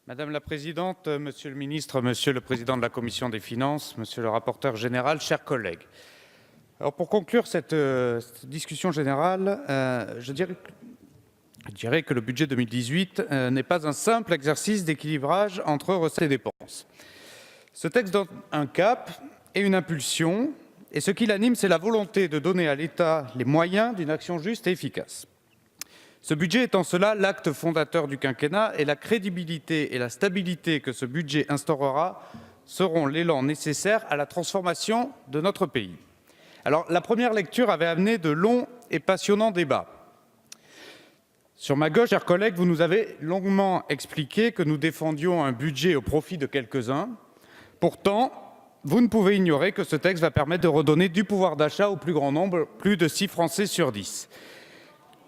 Madame la Présidente, Monsieur le Ministre, Monsieur le Président de la Commission des Finances, Monsieur le rapporteur général, chers collègues. Alors pour conclure cette discussion générale, je dirais que le budget 2018 n'est pas un simple exercice d'équilibrage entre recettes et dépenses. Ce texte donne un cap et une impulsion, et ce qui l'anime, c'est la volonté de donner à l'État les moyens d'une action juste et efficace. Ce budget est en cela l'acte fondateur du quinquennat et la crédibilité et la stabilité que ce budget instaurera seront l'élan nécessaire à la transformation de notre pays. Alors, la première lecture avait amené de longs et passionnants débats. Sur ma gauche, chers collègues, vous nous avez longuement expliqué que nous défendions un budget au profit de quelques-uns. Pourtant, vous ne pouvez ignorer que ce texte va permettre de redonner du pouvoir d'achat au plus grand nombre, plus de 6 Français sur 10.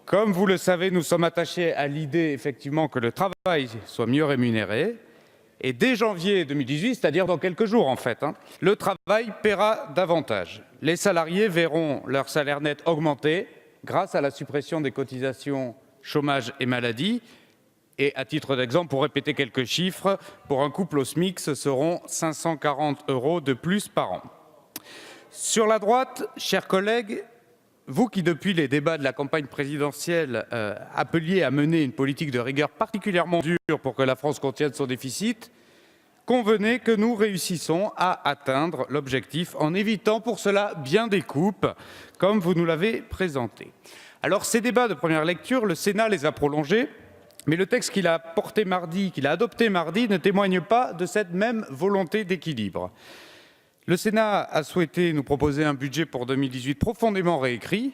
Comme vous le savez, nous sommes attachés à l'idée effectivement que le travail soit mieux rémunéré. Et dès janvier 2018, c'est-à-dire dans quelques jours en fait, le travail paiera davantage. Les salariés verront leur salaire net augmenter grâce à la suppression des cotisations chômage et maladie. Et à titre d'exemple, pour répéter quelques chiffres, pour un couple au SMIC, ce seront 540 € de plus par an. Sur la droite, chers collègues, vous qui, depuis les débats de la campagne présidentielle, appeliez à mener une politique de rigueur particulièrement dure pour que la France contienne son déficit, convenez que nous réussissons à atteindre l'objectif en évitant pour cela bien des coupes, comme vous nous l'avez présenté. Alors, ces débats de première lecture, le Sénat les a prolongés, mais le texte qu'il a adopté mardi, ne témoigne pas de cette même volonté d'équilibre. Le Sénat a souhaité nous proposer un budget pour 2018 profondément réécrit,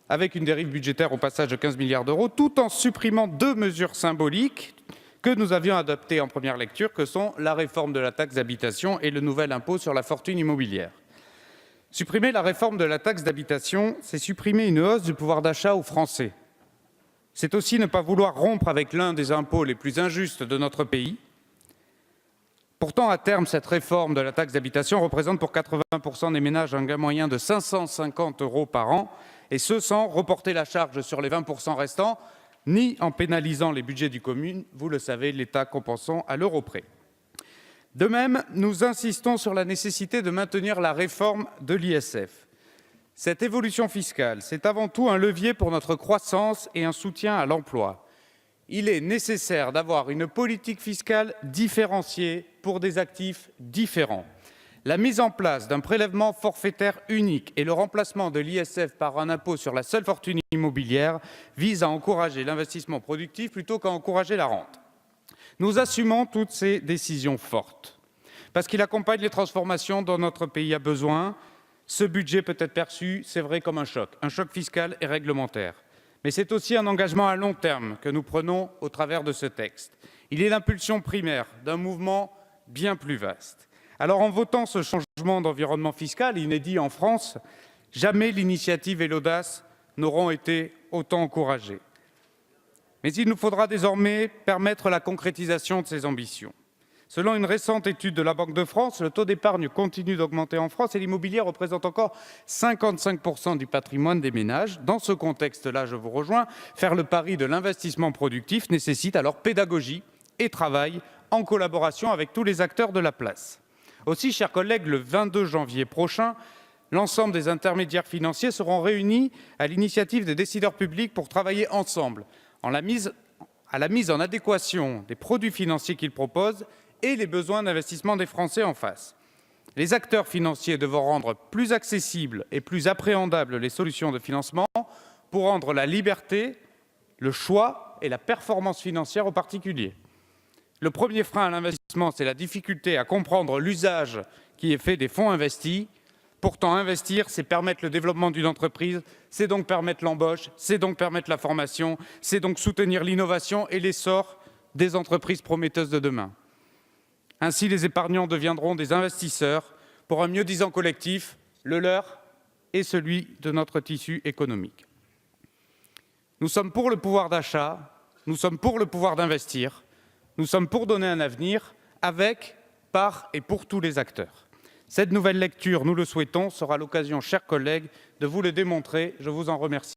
avec une dérive budgétaire au passage de 15 milliards d'euros, tout en supprimant deux mesures symboliques que nous avions adoptées en première lecture, que sont la réforme de la taxe d'habitation et le nouvel impôt sur la fortune immobilière. Supprimer la réforme de la taxe d'habitation, c'est supprimer une hausse du pouvoir d'achat aux Français. C'est aussi ne pas vouloir rompre avec l'un des impôts les plus injustes de notre pays. Pourtant, à terme, cette réforme de la taxe d'habitation représente pour 80% des ménages un gain moyen de 550 € par an, et ce sans reporter la charge sur les 20% restants, ni en pénalisant les budgets des communes, vous le savez, l'État compensant à l'euro près. De même, nous insistons sur la nécessité de maintenir la réforme de l'ISF. Cette évolution fiscale, c'est avant tout un levier pour notre croissance et un soutien à l'emploi. Il est nécessaire d'avoir une politique fiscale différenciée pour des actifs différents. La mise en place d'un prélèvement forfaitaire unique et le remplacement de l'ISF par un impôt sur la seule fortune immobilière vise à encourager l'investissement productif plutôt qu'à encourager la rente. Nous assumons toutes ces décisions fortes parce qu'il accompagne les transformations dont notre pays a besoin. Ce budget peut être perçu, c'est vrai, comme un choc fiscal et réglementaire. Mais c'est aussi un engagement à long terme que nous prenons au travers de ce texte. Il est l'impulsion primaire d'un mouvement bien plus vaste. Alors, en votant ce changement d'environnement fiscal inédit en France, jamais l'initiative et l'audace n'auront été autant encouragées. Mais il nous faudra désormais permettre la concrétisation de ces ambitions. Selon une récente étude de la Banque de France, le taux d'épargne continue d'augmenter en France et l'immobilier représente encore 55% du patrimoine des ménages. Dans ce contexte-là, je vous rejoins, faire le pari de l'investissement productif nécessite alors pédagogie et travail en collaboration avec tous les acteurs de la place. Aussi, chers collègues, le 22 janvier prochain, l'ensemble des intermédiaires financiers seront réunis à l'initiative des décideurs publics pour travailler ensemble à la mise en adéquation des produits financiers qu'ils proposent et les besoins d'investissement des Français en face. Les acteurs financiers devront rendre plus accessibles et plus appréhendables les solutions de financement pour rendre la liberté, le choix et la performance financière aux particuliers. Le premier frein à l'investissement, c'est la difficulté à comprendre l'usage qui est fait des fonds investis. Pourtant, investir, c'est permettre le développement d'une entreprise, c'est donc permettre l'embauche, c'est donc permettre la formation, c'est donc soutenir l'innovation et l'essor des entreprises prometteuses de demain. Ainsi, les épargnants deviendront des investisseurs pour un mieux-disant collectif, le leur et celui de notre tissu économique. Nous sommes pour le pouvoir d'achat, nous sommes pour le pouvoir d'investir, nous sommes pour donner un avenir avec, par et pour tous les acteurs. Cette nouvelle lecture, nous le souhaitons, sera l'occasion, chers collègues, de vous le démontrer. Je vous en remercie.